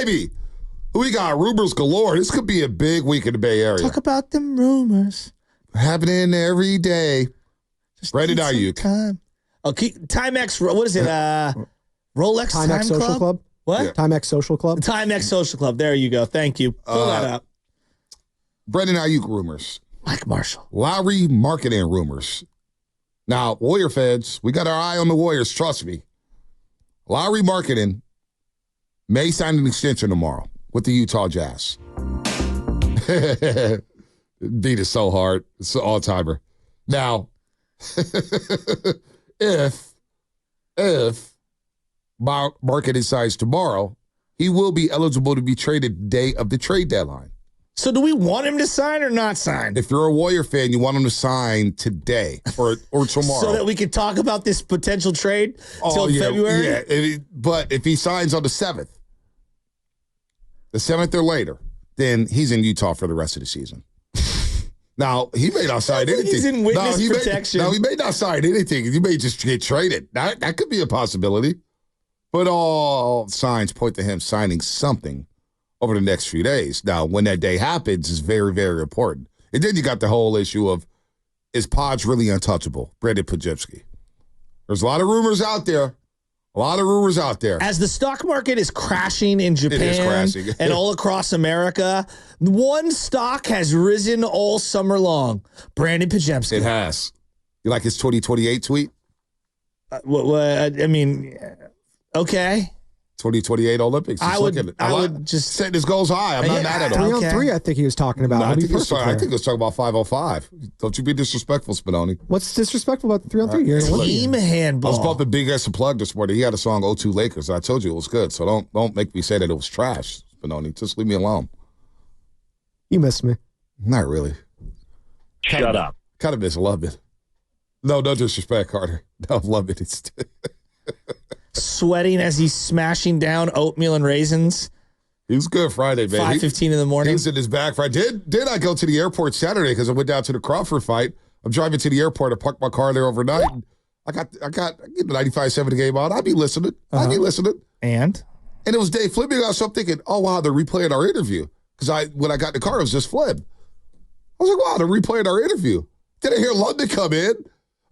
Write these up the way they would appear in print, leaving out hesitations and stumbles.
baby. We got rumors galore. This could be a big week in the Bay Area. Talk about them rumors. Happening every day. Brandon Ayuk. Time. Okay, Timex, what is it? Rolex Timex Social Club? What? Yeah. Timex Social Club? Timex Social Club. There you go. Thank you. Pull that up. Brandon Ayuk rumors. Mike Marshall. Lowry marketing rumors. Now, Warrior fans, we got our eye on the Warriors. Trust me. Lowry marketing may sign an extension tomorrow with the Utah Jazz. Beat it so hard. It's an all-timer. Now, if marketing signs tomorrow, he will be eligible to be traded day of the trade deadline. So do we want him to sign or not sign? If you're a Warrior fan, you want him to sign today or tomorrow. So that we can talk about this potential trade until February? Yeah, but if he signs on the 7th or later, then he's in Utah for the rest of the season. Now, he may not sign anything. He's in witness protection. He may not sign anything. He may just get traded. That could be a possibility. But all signs point to him signing something over the next few days. Now, when that day happens is very, very important. And then you got the whole issue of, is Podge really untouchable? Brandon Pajewski. There's a lot of rumors out there. As the stock market is crashing in Japan and all across America, one stock has risen all summer long. Brandon Pajewski. It has. You like his 2028 tweet? Okay. 2028 Olympics. I would just setting his goals high. I'm not mad at him. 3-on-3, I think he was talking about. No, I think he was talking about 505. Don't you be disrespectful, Spinoni. What's disrespectful about the 3-on-3? Team handball. I was bumping Big S Plug this morning. He had a song 02 Lakers. I told you it was good. So don't make me say that it was trash, Spinoni. Just leave me alone. You missed me. Not really. Shut up. Kind of miss Love It. No disrespect, Carter. No, Love It. It's sweating as he's smashing down oatmeal and raisins. He was good Friday, man. 5:15 in the morning. He was in his back Friday. Did I go to the airport Saturday because I went down to the Crawford fight? I'm driving to the airport. I parked my car there overnight. And I got the 95-7 game on. I'd be listening. And it was Dave Fleming. So I'm thinking, oh, wow, they're replaying our interview. Because when I got in the car, it was just Flem. I was like, wow, they're replaying our interview. Then I hear London come in.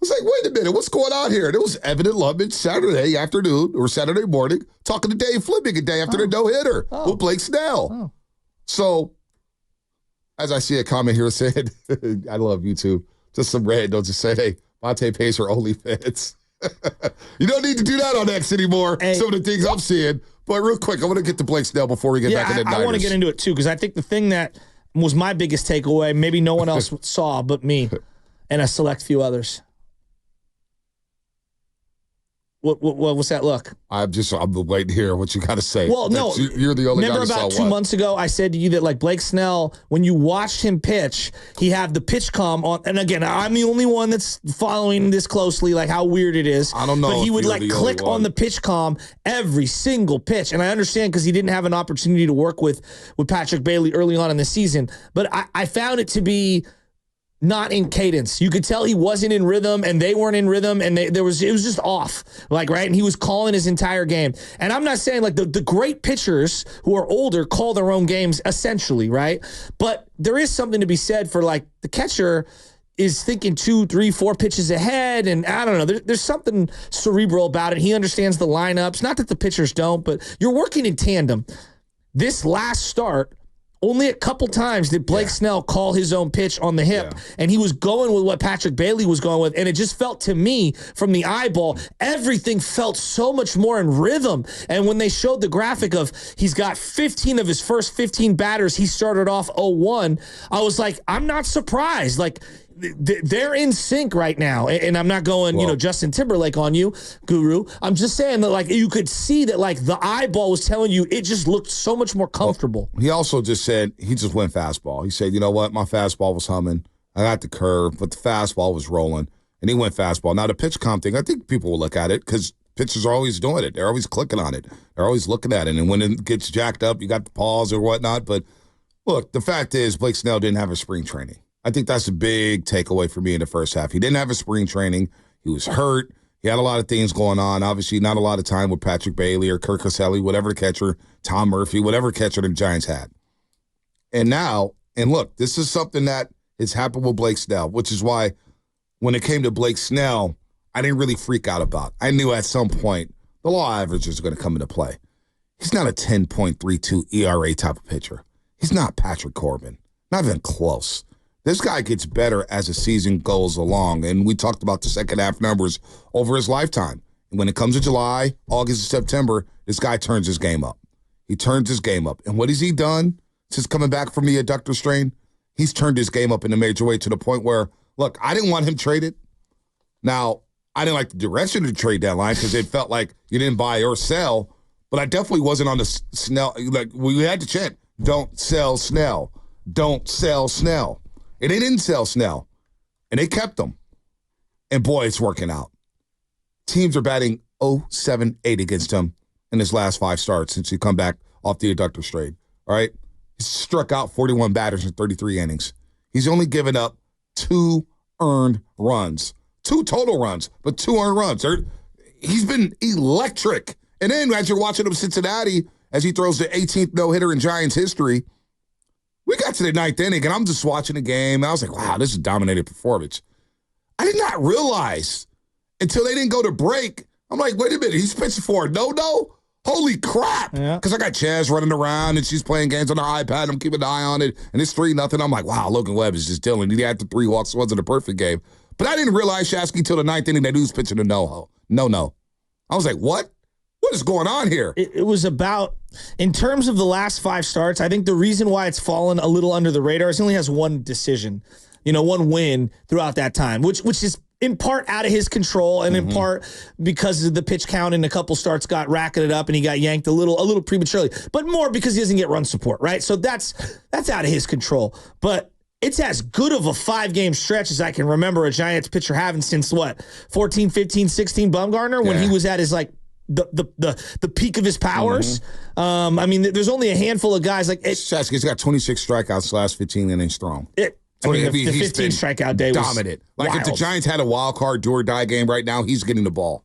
I was like, wait a minute, what's going on here? And it was Evan and Lubman Saturday afternoon or Saturday morning talking to Dave Fleming a day after the no-hitter with Blake Snell. Oh. So, as I see a comment here saying, I love YouTube, just some random just say, hey, Monte pays for OnlyFans. You don't need to do that on X anymore, some of the things I'm seeing. But real quick, I want to get to Blake Snell before we get back into the Niners. I want to get into it too, because I think the thing that was my biggest takeaway, maybe no one else saw but me and a select few others. What's that look? I'm waiting to hear what you got to say. Well, no. You're the only guy who saw Remember about 2 months ago, I said to you that, like, Blake Snell, when you watched him pitch, he had the pitch comm on. And again, I'm the only one that's following this closely, like how weird it is. I don't know. But he would, like, click on the pitch comm every single pitch. And I understand because he didn't have an opportunity to work with Patrick Bailey early on in the season. But I found it to be not in cadence. You could tell he wasn't in rhythm, and they weren't in rhythm, and it was just off, like, right? And he was calling his entire game. And I'm not saying, like, the great pitchers who are older call their own games, essentially, right? But there is something to be said for, like, the catcher is thinking 2, 3, 4 pitches ahead, and I don't know. There's something cerebral about it. He understands the lineups. Not that the pitchers don't, but you're working in tandem. This last start, only a couple times did Blake Snell call his own pitch on the hip, and he was going with what Patrick Bailey was going with, and it just felt to me from the eyeball, everything felt so much more in rhythm. And when they showed the graphic of he's got 15 of his first 15 batters, he started off 0-1, I was like, I'm not surprised. Like, they're in sync right now, and I'm not going, Justin Timberlake on you, Guru. I'm just saying that, like, you could see that, like, the eyeball was telling you it just looked so much more comfortable. Well, he also just said he just went fastball. He said, you know what, my fastball was humming. I got the curve, but the fastball was rolling, and he went fastball. Now, the pitch comp thing, I think people will look at it because pitchers are always doing it. They're always clicking on it. They're always looking at it, and when it gets jacked up, you got the pause or whatnot. But, look, the fact is Blake Snell didn't have a spring training. I think that's a big takeaway for me in the first half. He didn't have a spring training. He was hurt. He had a lot of things going on. Obviously, not a lot of time with Patrick Bailey or Kirk Caselli, whatever catcher, Tom Murphy, whatever catcher the Giants had. And now, and look, this is something that has happened with Blake Snell, which is why when it came to Blake Snell, I didn't really freak out about. I knew at some point the law averages are going to come into play. He's not a 10.32 ERA type of pitcher. He's not Patrick Corbin. Not even close. This guy gets better as the season goes along, and we talked about the second half numbers over his lifetime. And when it comes to July, August, and September, this guy turns his game up. He turns his game up. And what has he done since coming back from the adductor strain? He's turned his game up in a major way to the point where, look, I didn't want him traded. Now, I didn't like the direction of the trade deadline because it felt like you didn't buy or sell, but I definitely wasn't on the Snell. Like, we had to chant, don't sell Snell. Don't sell Snell. And they didn't sell Snell. And they kept him. And boy, it's working out. Teams are batting 0.78 against him in his last 5 starts since he come back off the adductor strain. All right? He's struck out 41 batters in 33 innings. He's only given up 2 earned runs. 2 total runs, but 2 earned runs. He's been electric. And then as you're watching him Cincinnati, as he throws the 18th no-hitter in Giants history, we got to the 9th inning, and I'm just watching the game. I was like, wow, this is a dominated performance. I did not realize until they didn't go to break. I'm like, wait a minute, he's pitching for a no-no? Holy crap. Because I got Chaz running around, and she's playing games on her iPad. I'm keeping an eye on it, and it's 3-0. I'm like, wow, Logan Webb is just dealing. He had the 3 walks. It wasn't a perfect game. But I didn't realize Shasky till the 9th inning that he was pitching a no-no. I was like, what? What is going on here? It was about, in terms of the last 5 starts, I think the reason why it's fallen a little under the radar is he only has 1 decision, 1 win throughout that time, which is in part out of his control and in part because of the pitch count and a couple starts got racketed up and he got yanked a little prematurely, but more because he doesn't get run support, right? So that's out of his control. But it's as good of a 5-game stretch as I can remember a Giants pitcher having since 14, 15, 16 Bumgarner when he was at his the peak of his powers. I mean, there's only a handful of guys like Shasky's got 26 strikeouts last 15 innings strong. The 15 strikeout day was dominant. Like wild. if the Giants had a wild card do or die game right now, he's getting the ball.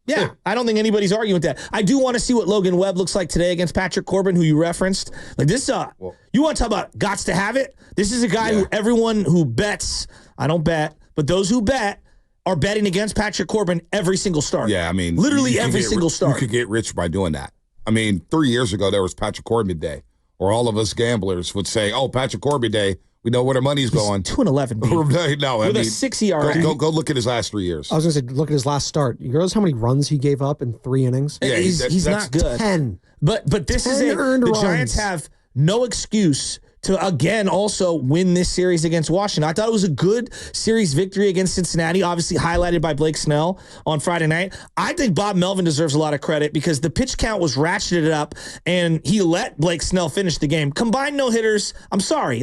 Yeah. I don't think anybody's arguing with that. I do want to see what Logan Webb looks like today against Patrick Corbin, who you referenced. Like this, you want to talk about gots to have it? This is a guy who everyone who bets, I don't bet, but those who bet are betting against Patrick Corbin every single start. Yeah, I mean, literally every single start. You could get rich by doing that. I mean, 3 years ago there was Patrick Corbin Day, or all of us gamblers would say, "Oh, Patrick Corbin Day. We know where the money's going." 2-11. No, with a 6 ERA. Go look at his last 3 years. I was going to say, look at his last start. You realize how many runs he gave up in 3 innings? Yeah, he's not good. 10. But this 10 is earned the runs. Giants have no excuse to, again, also win this series against Washington. I thought it was a good series victory against Cincinnati, obviously highlighted by Blake Snell on Friday night. I think Bob Melvin deserves a lot of credit because the pitch count was ratcheted up, and he let Blake Snell finish the game. Combined no-hitters, I'm sorry,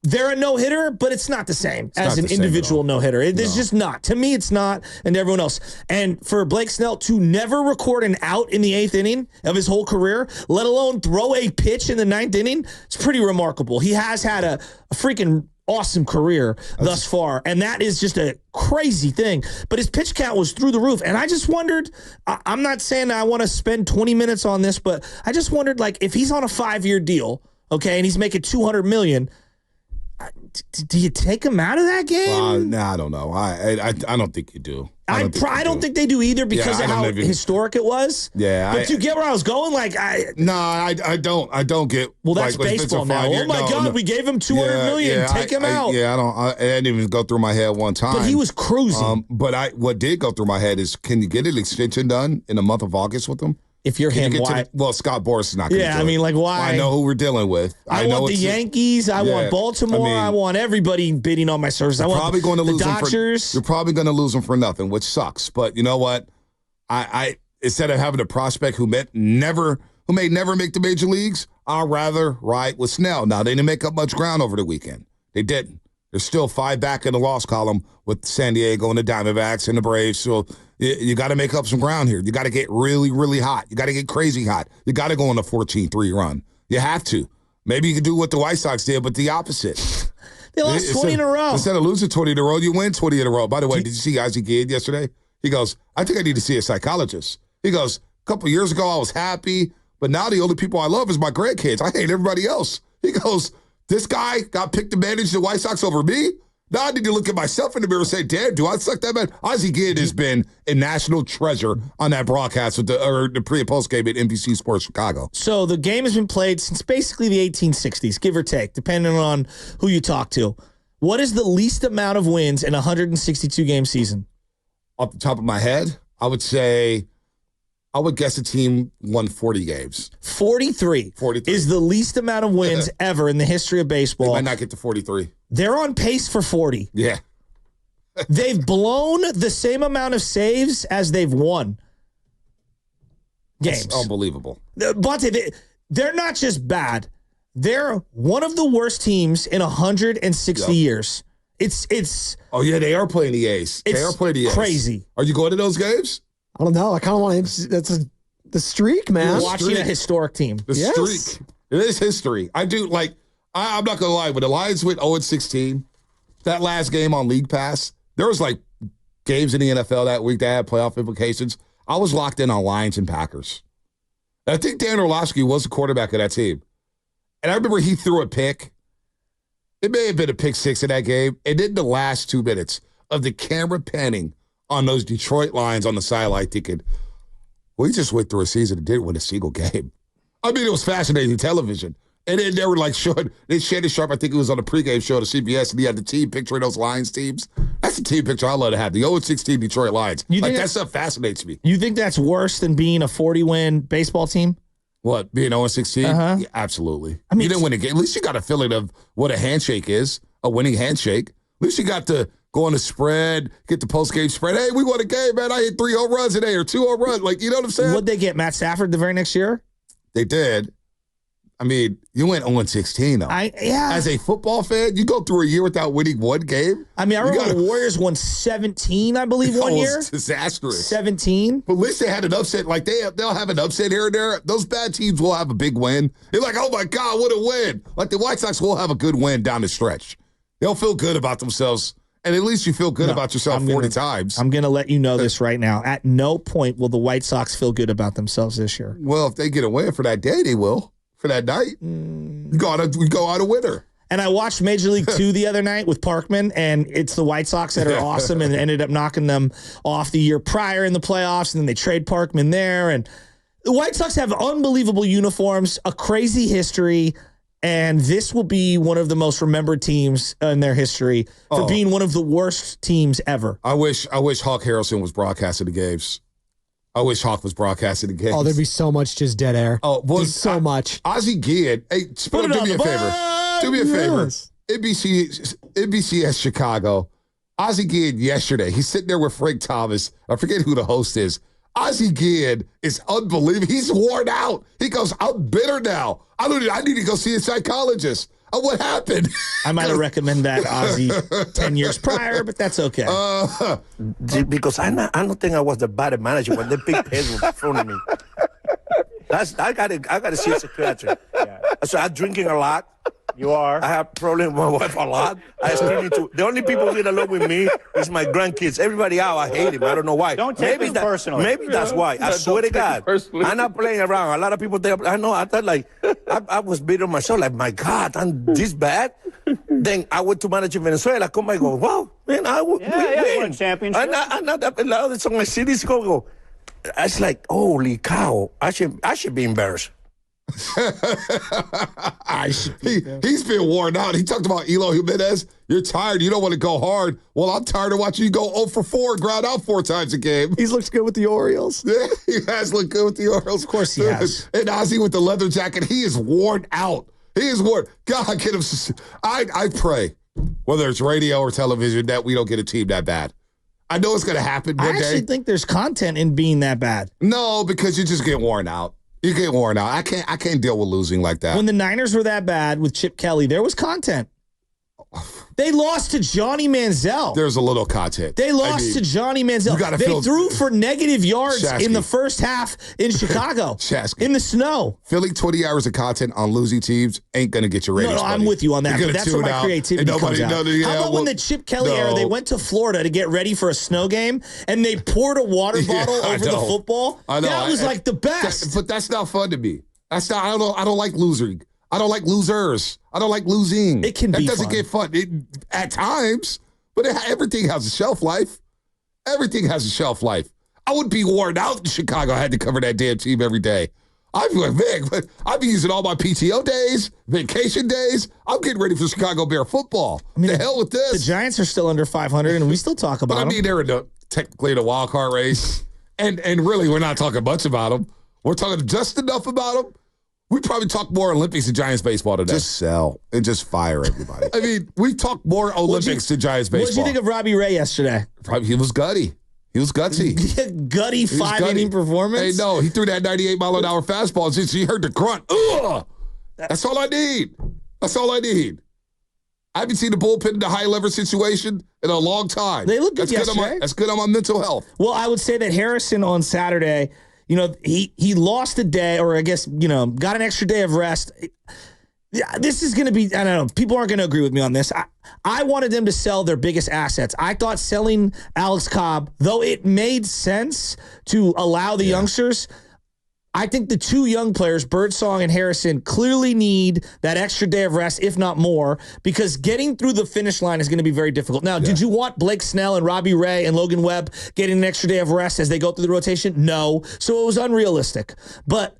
they're a no-hitter, but it's not the same as an individual no-hitter. It's just not. To me, it's not, and to everyone else. And for Blake Snell to never record an out in the 8th inning of his whole career, let alone throw a pitch in the 9th inning, it's pretty remarkable. He has had a freaking awesome career thus far, and that is just a crazy thing. But his pitch count was through the roof, and I just wondered, I'm not saying I want to spend 20 minutes on this, but I just wondered, if he's on a 5-year deal, okay, and he's making $200 million, do you take him out of that game? No, I don't know. I don't think you do. I don't think they do either because of how historic it was. Yeah. But you get where I was going? I don't get. Well, that's baseball now. Oh, my God, we gave him $200 million. Take him out. I didn't even go through my head one time. But he was cruising. But what did go through my head is, can you get an extension done in the month of August with him? If you're him, why? Well, Scott Boras is not going to do it. Why? I know who we're dealing with. I want the Yankees. I want Baltimore. I want everybody bidding on my service. I want the Dodgers. You're probably going to lose them for nothing, which sucks. But you know what? I instead of having a prospect who may never make the major leagues, I'd rather ride with Snell. Now, they didn't make up much ground over the weekend. They didn't. There's still 5 back in the loss column with San Diego and the Diamondbacks and the Braves. So you got to make up some ground here. You got to get really, really hot. You got to get crazy hot. You got to go on a 14-3 run. You have to. Maybe you can do what the White Sox did, but the opposite. They lost 20 in a row. Instead of losing 20 in a row, you win 20 in a row. By the way, did you see Ozzie Gid yesterday? He goes, I think I need to see a psychologist. He goes, a couple years ago, I was happy, but now the only people I love is my grandkids. I hate everybody else. He goes, this guy got picked to manage the White Sox over me? Now I need to look at myself in the mirror and say, damn, do I suck that man? Ozzie Guillen has been a national treasure on that broadcast with the pre- and post game at NBC Sports Chicago. So the game has been played since basically the 1860s, give or take, depending on who you talk to. What is the least amount of wins in a 162-game season? Off the top of my head, I would guess a team won 40 games. 43 is the least amount of wins ever in the history of baseball. They might not get to 43. They're on pace for 40. Yeah. They've blown the same amount of saves as they've won games. That's unbelievable. Bonta, they're not just bad. They're one of the worst teams in 160 years. It's. Oh, yeah, they are playing the A's. They are playing the A's. Crazy. Are you going to those games? I don't know. I kind of want to. That's the streak, man. Watching a historic team. The streak. It is history. I do, I'm not going to lie. When the Lions went 0-16, that last game on League Pass, there was games in the NFL that week that had playoff implications. I was locked in on Lions and Packers. And I think Dan Orlovsky was the quarterback of that team. And I remember he threw a pick. It may have been a pick six in that game. And then the last 2 minutes of the camera panning on those Detroit Lions on the sideline thinking, we just went through a season and didn't win a single game. I mean, it was fascinating television. And then they were showing, Shannon Sharp, I think it was on the pregame show to CBS, and he had the team picture of those Lions teams. That's the team picture I love to have, the 0-16 Detroit Lions. That stuff fascinates me. You think that's worse than being a 40-win baseball team? What, being 0-16? Uh-huh. Yeah, absolutely. I mean, you didn't win a game. At least you got a feeling of what a handshake is, a winning handshake. At least you got to go on the spread, get the post-game spread. Hey, we won a game, man. I hit 3 home runs today or 2 home runs. You know what I'm saying? What'd they get, Matt Stafford the very next year? They did. I mean, you went 0-16, though. As a football fan, you go through a year without winning one game. I mean, I remember the Warriors won 17, I believe, one year. Disastrous. 17. But at least they had an upset. They'll have an upset here and there. Those bad teams will have a big win. They're like, oh, my God, what a win. The White Sox will have a good win down the stretch. They'll feel good about themselves. And at least you feel good about yourself 40 times. I'm going to let you know this right now. At no point will the White Sox feel good about themselves this year. Well, if they get a win for that day, they will. For that night, we go out a winner. And I watched Major League 2 the other night with Parkman, and it's the White Sox that are awesome and ended up knocking them off the year prior in the playoffs, and then they trade Parkman there. And the White Sox have unbelievable uniforms, a crazy history, and this will be one of the most remembered teams in their history for being one of the worst teams ever. I wish Hawk Harrelson was broadcasting the games. I wish Hawk was broadcasting the games. Oh, there'd be so much just dead air. Oh, well, so much. Ozzie Guillen, hey, do me a favor. Do me a favor. NBCS Chicago. Ozzie Guillen yesterday, he's sitting there with Frank Thomas. I forget who the host is. Ozzie Guillen is unbelievable. He's worn out. He goes, I'm bitter now. I need to go see a psychologist. What happened? I might have recommended that Ozzie 10 years prior, but that's okay. Because I don't think I was the bad manager when the big head was in front of me. I gotta see a psychiatrist. Yeah. So I'm drinking a lot. You are. I have problems with my wife a lot. The only people who get along with me is my grandkids. Everybody out, I hate him. I don't know why. Don't take it personally. Maybe that's why. I swear to God. I'm not playing around. A lot of people think, I know, I thought I was bitter myself. My God, I'm this bad? Then I went to manage in Venezuela. Come and go, wow, man, we won championship. I'm not allowed so my cities go. It's holy cow. I should be embarrassed. He's been worn out. He talked about Eloy Jimenez. You're tired. You don't want to go hard. Well, I'm tired of watching you go 0 for 4, ground out 4 times a game. He's looked good with the Orioles. Yeah, he has looked good with the Orioles. Of course he has. And Ozzie with the leather jacket, he is worn out. He is worn. God, get him. I pray, whether it's radio or television, that we don't get a team that bad. I know it's going to happen one day. I actually think there's content in being that bad. No, because you just get worn out. You get worn out. I can't deal with losing like that. When the Niners were that bad with Chip Kelly, there was content. They lost to Johnny Manziel. There's a little content. They lost to Johnny Manziel. They threw for negative yards in the first half in Chicago. In the snow. Filling 20 hours of content on losing teams ain't going to get your ratings. No, I'm with you on that. But that's where my creativity comes out. How about when the Chip Kelly era, they went to Florida to get ready for a snow game, and they poured a water bottle over the football? I know. That was like the best. But that's not fun to me. That's not. I don't like losing. I don't like losers. I don't like losing. It can be fun. That doesn't get fun at times, but everything has a shelf life. Everything has a shelf life. I would be worn out in Chicago. I had to cover that damn team every day. I'd be like, man, but I'd be using all my PTO days, vacation days. I'm getting ready for Chicago Bear football. I mean, the hell with this. The Giants are still under 500, and we still talk about them. But I mean, they're technically in the wild card race, and really, we're not talking much about them. We're talking just enough about them. We probably talk more Olympics than Giants baseball today. Just sell and just fire everybody. I mean, we talk more Olympics than Giants baseball. What did you think of Robbie Ray yesterday? Probably, he was gutty. He was gutsy. Gutty 5-inning performance? Hey, no, he threw that 98-mile-an-hour fastball. Just you heard the grunt. Ugh! That's all I need. That's all I need. I haven't seen the bullpen in a high-leverage situation in a long time. They look good yesterday. That's good on my mental health. Well, I would say that Harrison on Saturday, he lost a day, or I guess, got an extra day of rest. This is going to be, I don't know, people aren't going to agree with me on this. I wanted them to sell their biggest assets. I thought selling Alex Cobb, though it made sense to allow the youngsters, I think the two young players, Birdsong and Harrison, clearly need that extra day of rest, if not more, because getting through the finish line is going to be very difficult. Now, did you want Blake Snell and Robbie Ray and Logan Webb getting an extra day of rest as they go through the rotation? No. So it was unrealistic. But,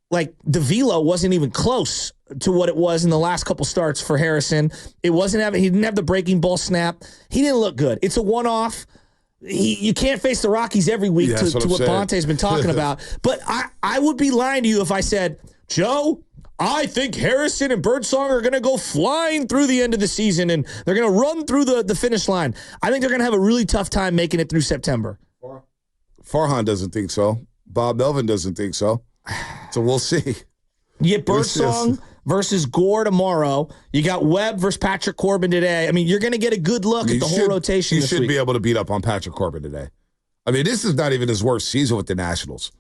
the velo wasn't even close to what it was in the last couple starts for Harrison. He didn't have the breaking ball snap. He didn't look good. It's a one-off. You can't face the Rockies every week to what Bonta's been talking about. But I would be lying to you if I said, Joe, I think Harrison and Birdsong are going to go flying through the end of the season, and they're going to run through the finish line. I think they're going to have a really tough time making it through September. Farhan doesn't think so. Bob Melvin doesn't think so. So we'll see. You get Birdsong versus Gore tomorrow. You got Webb versus Patrick Corbin today. I mean, you're going to get a good look at the whole rotation this week. You should be able to beat up on Patrick Corbin today. I mean, this is not even his worst season with the Nationals.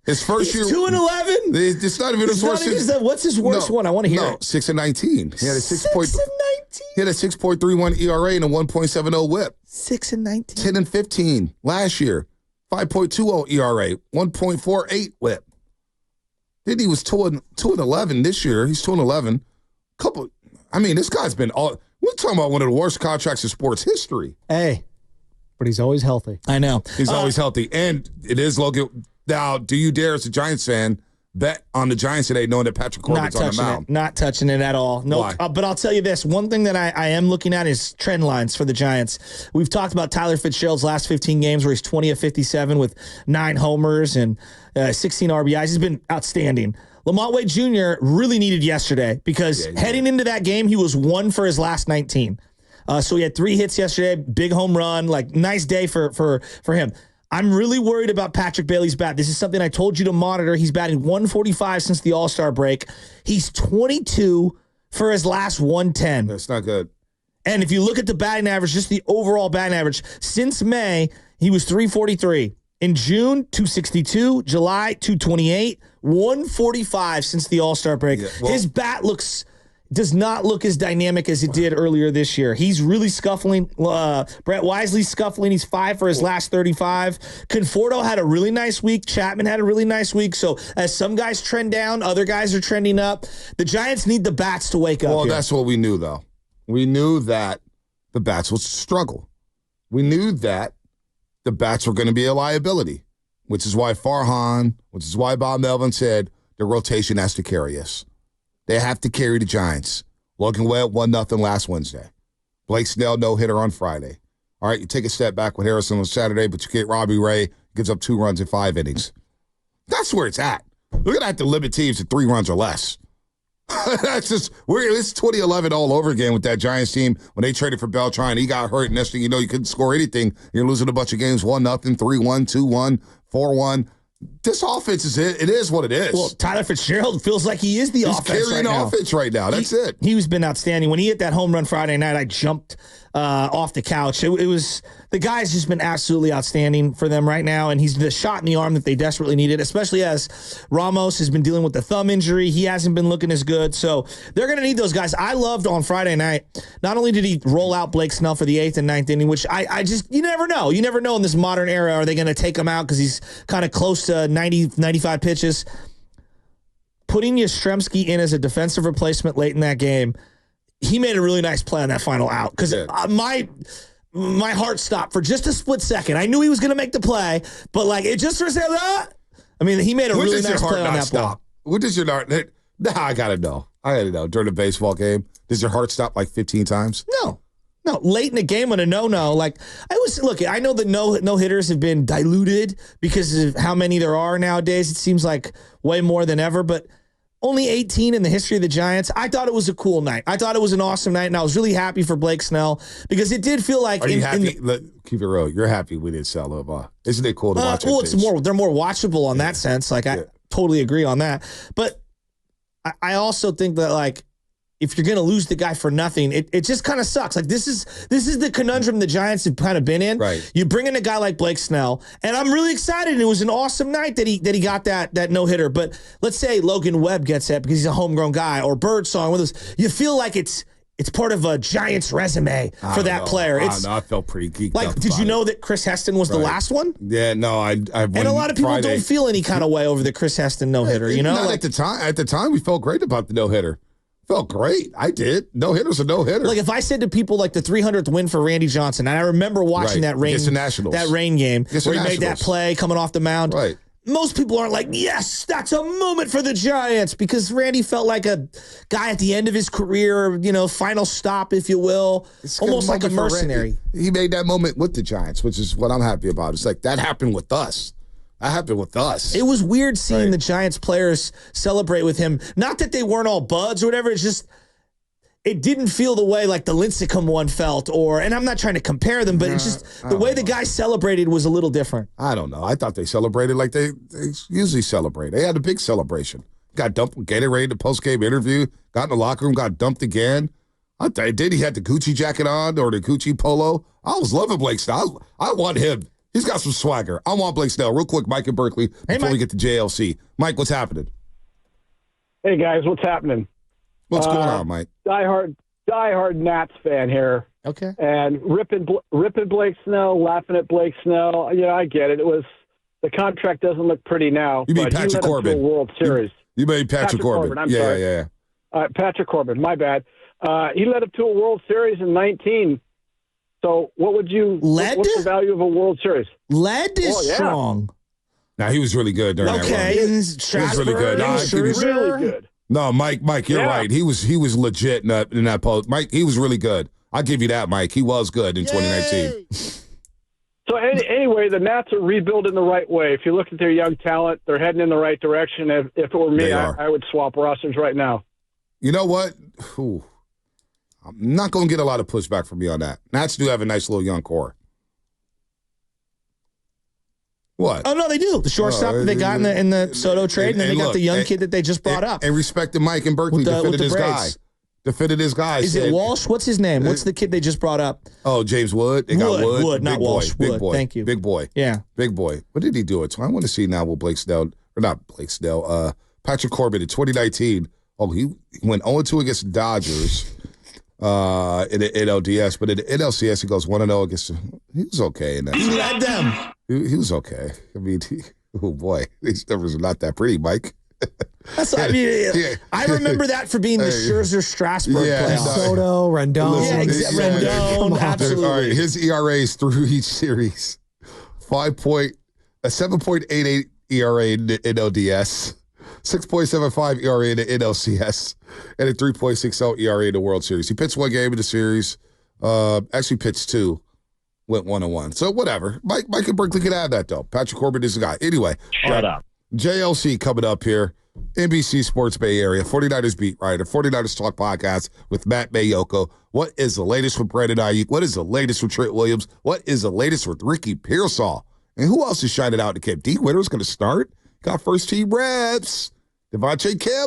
His first year, 2-11. It's not even his worst season. What's his worst one? I want to hear it. 6-19. He had a 6-19. He had a 6.31 ERA and a 1.70 WHIP. 6-19. 10-15 last year. 5.20 ERA, 1.48 WHIP. Then he was 2-11 this year. He's 2-11. This guy's been all. We're talking about one of the worst contracts in sports history. Hey, but he's always healthy. I know. He's always healthy. And it is Logan. Now, do you dare, as a Giants fan, bet on the Giants today knowing that Patrick Corbin's on the mound? Not touching it at all. No. Why? But I'll tell you this. One thing that I am looking at is trend lines for the Giants. We've talked about Tyler Fitzgerald's last 15 games where he's 20 of 57 with 9 homers and 16 RBIs. He's been outstanding. Lamont Wade Jr. really needed yesterday because heading into that game, he was 1 for his last 19. So he had 3 hits yesterday, big home run, nice day for him. I'm really worried about Patrick Bailey's bat. This is something I told you to monitor. He's batting 145 since the All-Star break. He's 22 for his last 110. That's not good. And if you look at the batting average, just the overall batting average, since May, he was 343. In June, 262. July, 228. 145 since the All-Star break. Yeah, his bat does not look as dynamic as it did earlier this year. He's really scuffling. Brett Wisely's scuffling. He's 5 for his last 35. Conforto had a really nice week. Chapman had a really nice week. So as some guys trend down, other guys are trending up. The Giants need the bats to wake up. Well, that's what we knew, though. We knew that the bats would struggle. We knew that the bats were going to be a liability, which is why Farhan, which is why Bob Melvin said the rotation has to carry us. They have to carry the Giants. Logan Webb 1-0 last Wednesday. Blake Snell no-hitter on Friday. All right, you take a step back with Harrison on Saturday, but you get Robbie Ray, gives up 2 runs in 5 innings. That's where it's at. We're going to have to limit teams to 3 runs or less. That's just, it's 2011 all over again with that Giants team when they traded for Beltran. He got hurt, and next thing you know, you couldn't score anything. You're losing a bunch of games 1-0, 3-1, 2-1, 4-1. this offense is it is what it is. Well, Tyler Fitzgerald feels like he is the He's offense carrying right now. offense right now. That's it. He's been outstanding. When he hit that home run Friday night, I jumped off the couch. It was the guy's just been absolutely outstanding for them right now, and he's the shot in the arm that they desperately needed, especially as Ramos has been dealing with the thumb injury. He hasn't been looking as good, so they're going to need those guys. I loved on Friday night, not only did he roll out Blake Snell for the 8th and 9th inning, which I just, you never know. You never know in this modern era, are they going to take him out because he's kind of close to 90, 95 pitches? Putting Yastrzemski in as a defensive replacement late in that game, he made a really nice play on that final out because my heart stopped for just a split second. I knew he was going to make the play, but like it just for a second. I mean, he made a really nice play on that ball. What does your heart? Nah, I gotta know. During a baseball game, does your heart stop like 15 times? No. Late in the game on a no. Like I know the no hitters have been diluted because of how many there are nowadays. It seems like way more than ever, but only 18 in the history of the Giants. I thought it was a cool night. I thought it was an awesome night, and I was really happy for Blake Snell because it did feel like. Are you happy? Keep it real. You're happy we didn't sell him. Isn't it cool to watch? Well, they're more watchable on that sense. Like I totally agree on that, but I also think that like if you're going to lose the guy for nothing, it just kind of sucks. Like this is the conundrum the Giants have kind of been in. Right. You bring in a guy like Blake Snell, and I'm really excited. It was an awesome night that he got that no hitter. But let's say Logan Webb gets it because he's a homegrown guy, or Birdsong with us. You feel like it's part of a Giants resume for that player. I felt pretty geeked like, up. Did you know that Chris Heston was the last one? Yeah, no, and a lot of people don't feel any kind of way over the Chris Heston no hitter. You know, like at the time, we felt great about the no hitter. Felt great. I did. No hitter's a no hitter. Like if I said to people like the 300th win for Randy Johnson, and I remember watching that rain game where he made that play coming off the mound. Right. Most people aren't like, yes, that's a moment for the Giants, because Randy felt like a guy at the end of his career, final stop, if you will, almost like a mercenary. He made that moment with the Giants, which is what I'm happy about. It's like that happened with us. That happened with us. It was weird seeing the Giants players celebrate with him. Not that they weren't all buds or whatever. It's just it didn't feel the way like the Lincecum one felt, and I'm not trying to compare them, but it's just the way the guys celebrated was a little different. I don't know. I thought they celebrated like they usually celebrate. They had a big celebration. Got dumped with Gatorade in the post-game interview, got in the locker room, got dumped again. I thought he did. He had the Gucci jacket on or the Gucci polo. I was loving Blake Snell. I want him. He's got some swagger. I want Blake Snell. Real quick, Mike in Berkeley, before we get to JLC. Mike, what's happening? Hey, guys, what's happening? What's going on, Mike? Diehard Nats fan here. Okay. And ripping Blake Snell, laughing at Blake Snell. I get it. The contract doesn't look pretty now. You mean Patrick Corbin? World Series. You mean Patrick Corbin? I'm sorry. Yeah. Patrick Corbin. My bad. He led up to a World Series in 19. So what's the value of a World Series? Lead is strong. Now, he was really good during that run. Okay. He was really good. Really good. No, Mike, you're right. He was legit in that post. Mike, he was really good. I'll give you that, Mike. He was good in 2019. So anyway, the Nats are rebuilding the right way. If you look at their young talent, they're heading in the right direction. If it were me, I would swap rosters right now. You know what? I'm not going to get a lot of pushback from me on that. Nats do have a nice little young core. What? Oh, no, they do. The shortstop that they got in the Soto trade, and then they got the young kid that they just brought up. And respected Mike in Berkeley, defended his guy. Defended his guy. Is it Walsh? What's his name? What's the kid they just brought up? Oh, James Wood. They got Wood, not Walsh. Big boy. Thank you. Big boy. Yeah. Big boy. What did he do it? So I want to see now what Blake Snell, or not Blake Snell, Patrick Corbin in 2019. Oh, he went 0-2 against the Dodgers. In the NLDS, but in the NLCS he goes 1-0 against. He was okay in that. He led them. He was okay. I mean, oh boy, these numbers are not that pretty, Mike. I remember that for being the Scherzer Strasburg playoff. Soto, Rendon. Rendon, absolutely. All right, his ERAs through each series: 7.88 ERA in the NLDS. 6.75 ERA in the NLCS, and a 3.60 ERA in the World Series. He pitched one game in the series. Actually pitched two. Went 1-1. So whatever. Mike and Berkeley can add that, though. Patrick Corbin is the guy. Anyway. Shut up. JLC coming up here. NBC Sports Bay Area. 49ers Beat Writer. 49ers Talk Podcast with Matt Mayoko. What is the latest with Brandon Ayuk? What is the latest with Trent Williams? What is the latest with Ricky Pearsall? And who else is shining out in the camp? D. Witter's going to start. Got first team reps. Devontae Kemp.